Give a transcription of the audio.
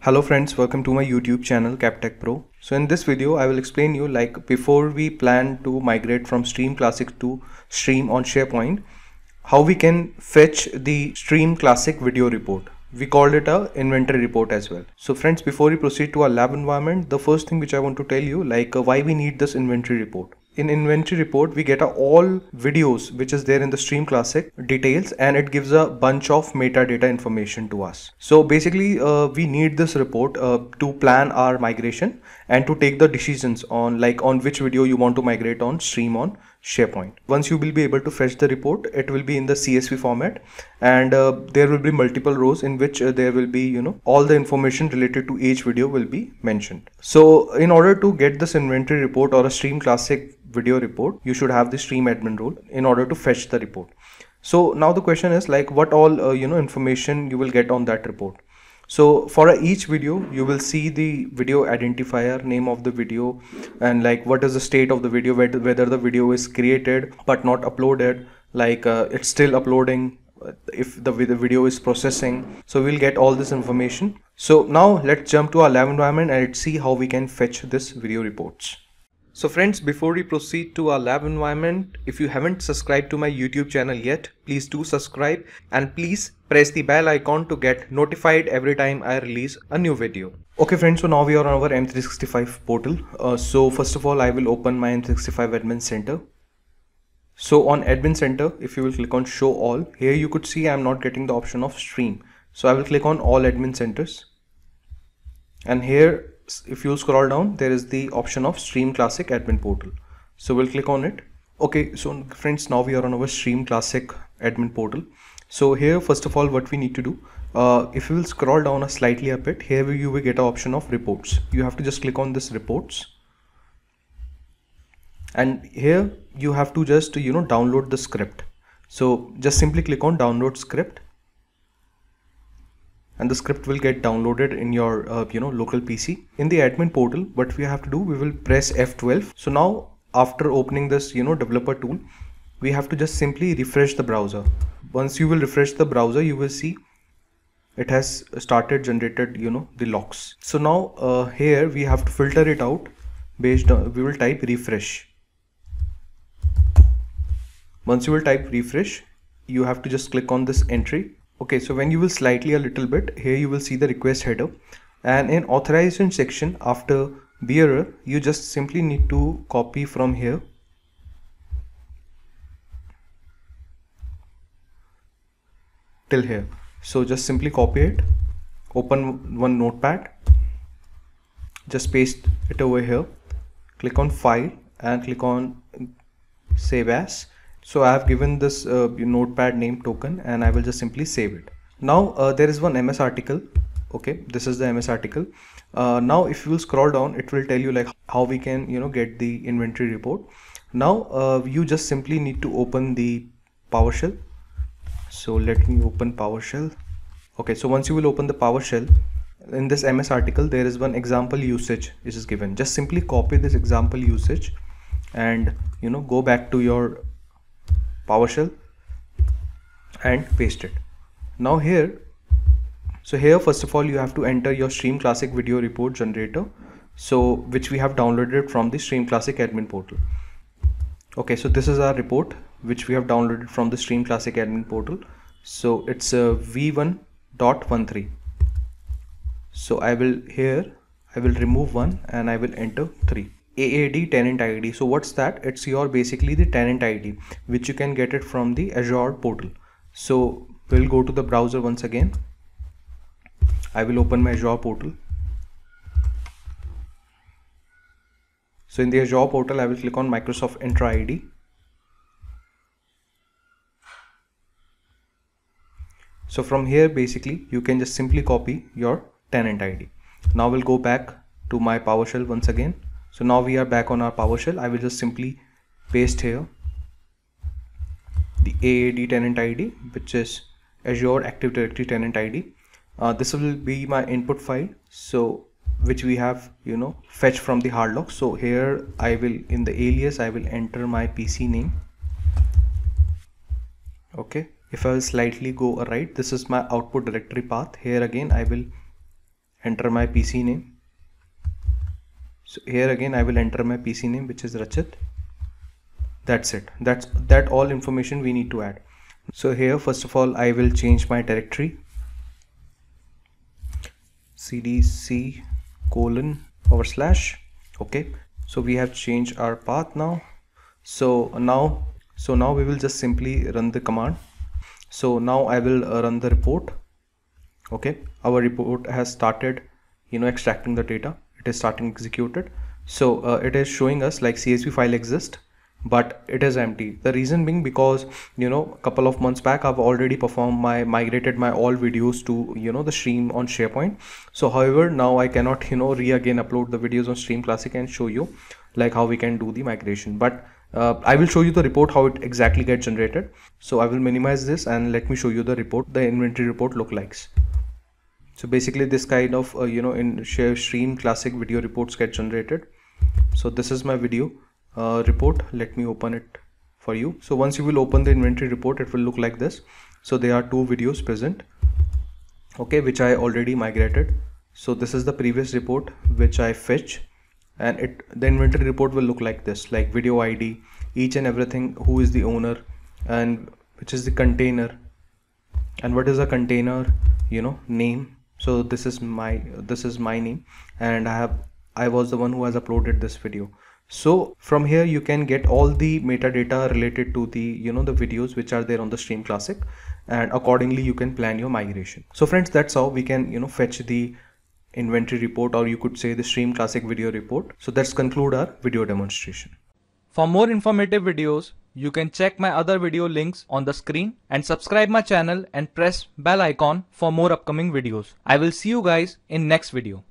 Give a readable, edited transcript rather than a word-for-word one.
Hello friends, welcome to my YouTube channel Kaptechpro. So in this video I will explain you before we plan to migrate from Stream Classic to Stream on SharePoint, how we can fetch the Stream Classic video report. We called it a inventory report as well. So friends, before we proceed to our lab environment, the first thing which I want to tell you why we need this inventory report. In inventory report, we get all videos which is there in the Stream Classic details, and it gives a bunch of metadata information to us. So basically we need this report to plan our migration and to take the decisions on which video you want to migrate on Stream on SharePoint. Once you will be able to fetch the report, it will be in the CSV format, and there will be multiple rows in which there will be all the information related to each video will be mentioned. So in order to get this inventory report or a Stream Classic video report, you should have the stream admin role in order to fetch the report. So now the question is what all information you will get on that report. So for each video you will see the video identifier, name of the video, and what is the state of the video, whether the video is created but not uploaded, it's still uploading, if the video is processing. So we'll get all this information. So now let's jump to our lab environment and let's see how we can fetch this video reports. So friends, before we proceed to our lab environment, if you haven't subscribed to my YouTube channel yet, please do subscribe and please press the bell icon to get notified every time I release a new video. Okay friends, so now we are on our M365 portal. So first of all, I will open my M365 Admin Center. So on Admin Center, if you will click on Show All, here you could see I am not getting the option of Stream. So I will click on All Admin Centers, and here if you scroll down, there is the option of Stream Classic Admin Portal. So we'll click on it. Okay, so friends, now we are on our Stream Classic Admin Portal. So here, first of all, what we need to do, if you will scroll down slightly a bit, here you will get an option of reports. You have to just click on this reports, and here you have to just download the script. So just simply click on download script, and the script will get downloaded in your local PC. In the admin portal, what we have to do, we will press F12. So now after opening this developer tool, we have to just simply refresh the browser. Once you will refresh the browser, you will see it has started generated the logs. So now here we have to filter it out based on, we will type refresh. Once you will type refresh, you have to just click on this entry. Okay, so when you will slightly a little bit, here you will see the request header, and in authorization section after bearer, you just simply need to copy from here till here. So just simply copy it, open one notepad, just paste it over here, click on file and click on save as. So I have given this notepad name token, and I will just simply save it. Now there is one MS article. Okay, this is the MS article. Now if you will scroll down, it will tell you how we can get the inventory report. Now you just simply need to open the PowerShell. So let me open PowerShell. Okay, so once you will open the PowerShell, in this MS article there is one example usage which is given. Just simply copy this example usage and go back to your PowerShell and paste it. Now here, so here first of all you have to enter your Stream Classic video report generator, so which we have downloaded from the Stream Classic admin portal. Okay, so this is our report which we have downloaded from the Stream Classic admin portal. So it's a v1.13. so I will remove 1 and I will enter 3. AAD tenant ID. So what's that? It's your basically the tenant ID which you can get it from the Azure portal. So we'll go to the browser once again. I will open my Azure portal. So in the Azure portal, I will click on Microsoft Entra ID. So from here basically you can just simply copy your tenant ID. Now we'll go back to my PowerShell once again. So now we are back on our PowerShell. I will just simply paste here the AAD tenant ID, which is Azure Active Directory tenant ID. This will be my input file, so which we have fetched from the hard log. So here I will, in the alias, I will enter my PC name. Okay, if I will slightly go right, this is my output directory path. Here again I will enter my PC name. So here again I will enter my PC name, which is Rachit. That's it. That all information we need to add. So here first of all I will change my directory cdc:/. Okay, so we have changed our path now. So now we will just simply run the command. So now I will run the report. Okay, our report has started extracting the data. It is starting executed. So it is showing us like CSV file exists, but it is empty. The reason being because a couple of months back I've already migrated my all videos to the stream on SharePoint. So however, now I cannot again upload the videos on Stream Classic and show you like how we can do the migration, but I will show you the report how it exactly gets generated. So I will minimize this and let me show you the report, the inventory report look likes. So basically this kind of in Stream Classic video reports get generated. So this is my video report. Let me open it for you. So once you will open the inventory report, it will look like this. So there are 2 videos present, okay, which I already migrated. So this is the previous report which I fetch, and the inventory report will look like this, like video ID, each and everything, who is the owner, and which is the container, and what is the container name. So this is my name, and I was the one who has uploaded this video. So from here you can get all the metadata related to the the videos which are there on the Stream Classic, and accordingly you can plan your migration. So friends, that's how we can fetch the inventory report, or you could say the Stream Classic video report. So let's conclude our video demonstration. For more informative videos, you can check my other video links on the screen and subscribe my channel and press bell icon for more upcoming videos. I will see you guys in next video.